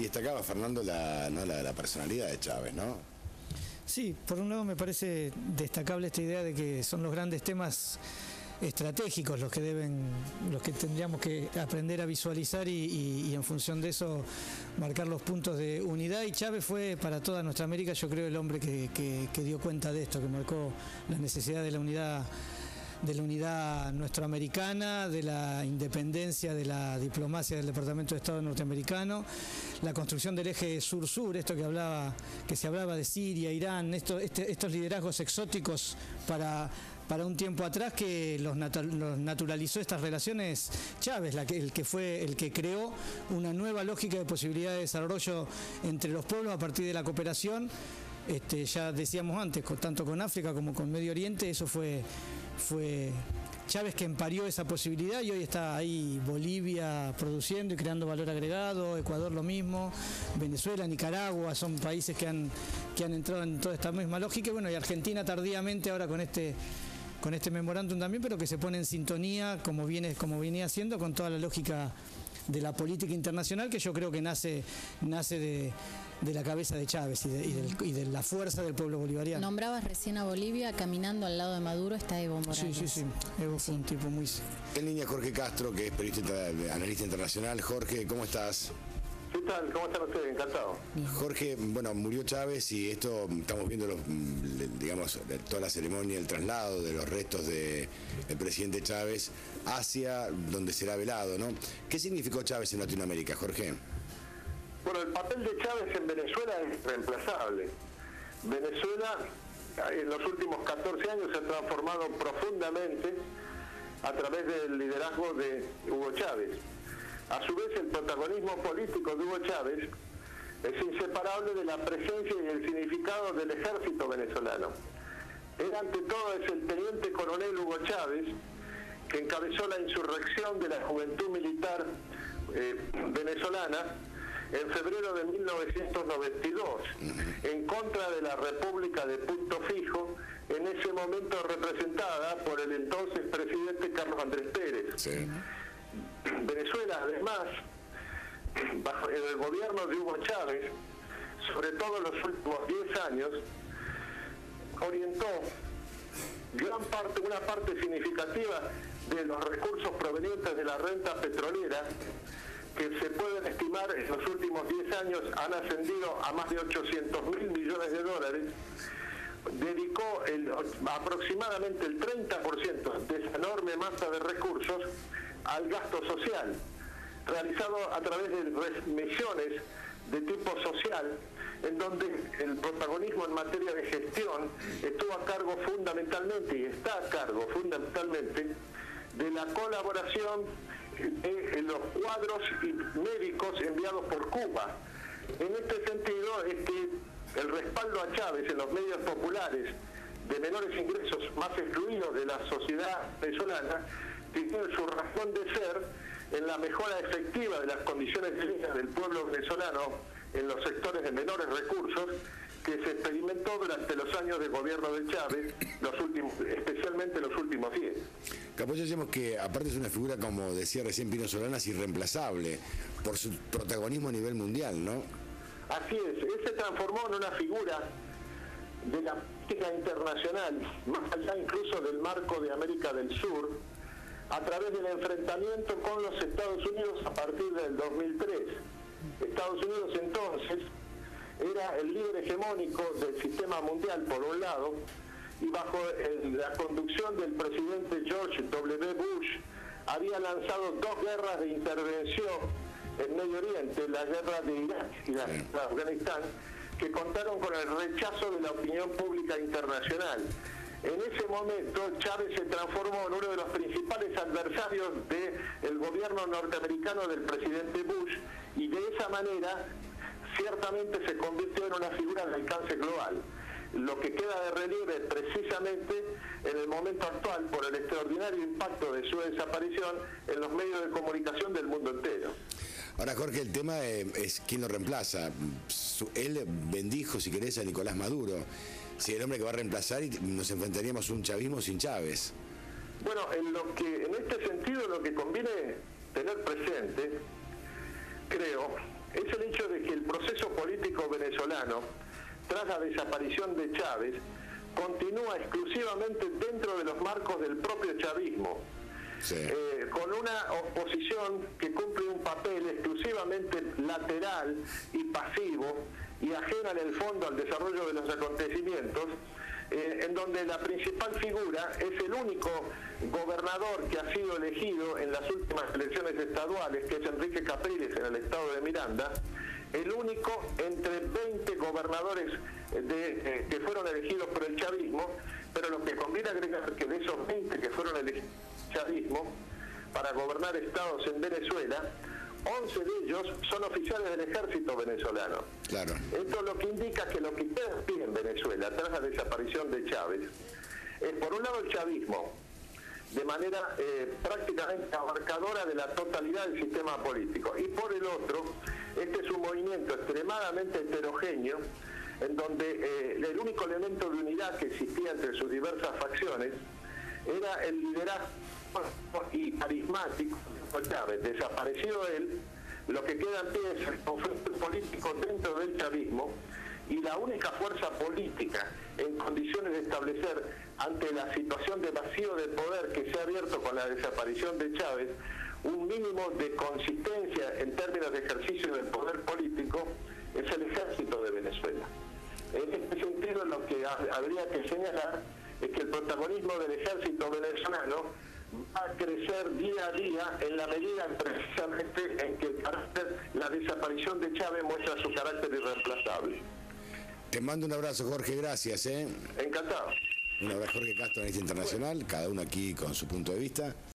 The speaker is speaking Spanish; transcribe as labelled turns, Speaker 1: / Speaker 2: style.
Speaker 1: Y destacaba, Fernando, la personalidad de Chávez, ¿no?
Speaker 2: Sí, por un lado me parece destacable esta idea de que son los grandes temas estratégicos los que tendríamos que aprender a visualizar y en función de eso marcar los puntos de unidad. Y Chávez fue para toda nuestra América, yo creo, el hombre que dio cuenta de esto, que marcó la necesidad de la unidad nuestroamericana, de la independencia de la diplomacia del Departamento de Estado norteamericano, la construcción del eje sur-sur, esto que se hablaba de Siria, Irán, estos liderazgos exóticos para un tiempo atrás, que los naturalizó estas relaciones Chávez, el que creó una nueva lógica de posibilidad de desarrollo entre los pueblos a partir de la cooperación. Ya decíamos antes, tanto con África como con Medio Oriente, eso fue Chávez quien parió esa posibilidad, y hoy está ahí Bolivia produciendo y creando valor agregado, Ecuador lo mismo, Venezuela, Nicaragua, son países que han entrado en toda esta misma lógica, y bueno, y Argentina tardíamente ahora con este memorándum también, pero que se pone en sintonía, como venía haciendo, con toda la lógica de la política internacional, que yo creo que nace de la cabeza de Chávez y de la fuerza del pueblo bolivariano.
Speaker 3: Nombrabas recién a Bolivia, caminando al lado de Maduro está Evo Morales.
Speaker 2: Sí. Evo fue un tipo muy...
Speaker 1: En línea Jorge Castro, que es periodista, analista internacional. Jorge, ¿cómo estás?
Speaker 4: ¿Qué tal? ¿Cómo están ustedes? Encantado.
Speaker 1: Jorge, bueno, murió Chávez y esto, estamos viendo toda la ceremonia, el traslado de los restos del presidente Chávez hacia donde será velado, ¿no? ¿Qué significó Chávez en Latinoamérica, Jorge?
Speaker 4: Bueno, el papel de Chávez en Venezuela es reemplazable. Venezuela en los últimos 14 años se ha transformado profundamente a través del liderazgo de Hugo Chávez. A su vez, el protagonismo político de Hugo Chávez es inseparable de la presencia y el significado del ejército venezolano. Él, ante todo, es el teniente coronel Hugo Chávez, que encabezó la insurrección de la juventud militar venezolana en febrero de 1992, en contra de la República de Punto Fijo, en ese momento representada por el entonces presidente Carlos Andrés Pérez.
Speaker 1: Sí.
Speaker 4: Venezuela, además, bajo el gobierno de Hugo Chávez, sobre todo en los últimos 10 años, orientó una parte significativa de los recursos provenientes de la renta petrolera, que se pueden estimar en los últimos 10 años han ascendido a más de 800.000 millones de dólares, dedicó aproximadamente el 30% de esa enorme masa de recursos al gasto social, realizado a través de misiones de tipo social, en donde el protagonismo en materia de gestión estuvo a cargo fundamentalmente, y está a cargo fundamentalmente, de la colaboración de los cuadros médicos enviados por Cuba. En este sentido es que el respaldo a Chávez en los medios populares de menores ingresos, más excluidos de la sociedad venezolana, tiene su razón de ser en la mejora efectiva de las condiciones de vida del pueblo venezolano en los sectores de menores recursos, que se experimentó durante los años de gobierno de Chávez, especialmente los últimos 10.
Speaker 1: Capaz decimos que, aparte, es una figura, como decía recién Pino Solanas, irreemplazable por su protagonismo a nivel mundial, ¿no?
Speaker 4: Así es, él se transformó en una figura de la política internacional, más allá incluso del marco de América del Sur, a través del enfrentamiento con los Estados Unidos a partir del 2003. Estados Unidos entonces era el líder hegemónico del sistema mundial, por un lado, y bajo la conducción del presidente George W. Bush había lanzado 2 guerras de intervención en Medio Oriente, la guerra de Irak y la de Afganistán, que contaron con el rechazo de la opinión pública internacional. En ese momento, Chávez se transformó en uno de los principales adversarios del gobierno norteamericano del presidente Bush, y de esa manera ciertamente se convirtió en una figura de alcance global. Lo que queda de relieve precisamente en el momento actual por el extraordinario impacto de su desaparición en los medios de comunicación del mundo entero.
Speaker 1: Ahora, Jorge, el tema es quién lo reemplaza. Él bendijo, si querés, a Nicolás Maduro. Si el hombre que va a reemplazar, y nos enfrentaríamos a un chavismo sin Chávez.
Speaker 4: Bueno, en este sentido lo que conviene tener presente, creo, es el hecho de que político venezolano, tras la desaparición de Chávez, continúa exclusivamente dentro de los marcos del propio chavismo, sí. Con una oposición que cumple un papel exclusivamente lateral y pasivo y ajena en el fondo al desarrollo de los acontecimientos, en donde la principal figura es el único gobernador que ha sido elegido en las últimas elecciones estaduales, que es Enrique Capriles en el estado de Miranda, el único entre 20 gobernadores que fueron elegidos por el chavismo, pero lo que conviene agregar que de esos 20 que fueron elegidos por el chavismo para gobernar estados en Venezuela, 11 de ellos son oficiales del ejército venezolano. Claro. Esto lo que indica que lo que queda aquí en Venezuela, tras la desaparición de Chávez, es por un lado el chavismo, de manera prácticamente abarcadora de la totalidad del sistema político, y por el otro, este es un movimiento extremadamente heterogéneo, en donde el único elemento de unidad que existía entre sus diversas facciones era el liderazgo y carismático de Chávez. Desaparecido él, lo que queda en pie es el conflicto político dentro del chavismo, y la única fuerza política en condiciones de establecer, ante la situación de vacío de poder que se ha abierto con la desaparición de Chávez, un mínimo de consistencia en términos de ejercicio del poder político, es el ejército de Venezuela. En este sentido, lo que habría que señalar es que el protagonismo del ejército venezolano va a crecer día a día en la medida precisamente en que la desaparición de Chávez muestra su carácter irreemplazable.
Speaker 1: Te mando un abrazo, Jorge, gracias.
Speaker 4: Encantado.
Speaker 1: Un abrazo, Jorge Castro, analista internacional, cada uno aquí con su punto de vista.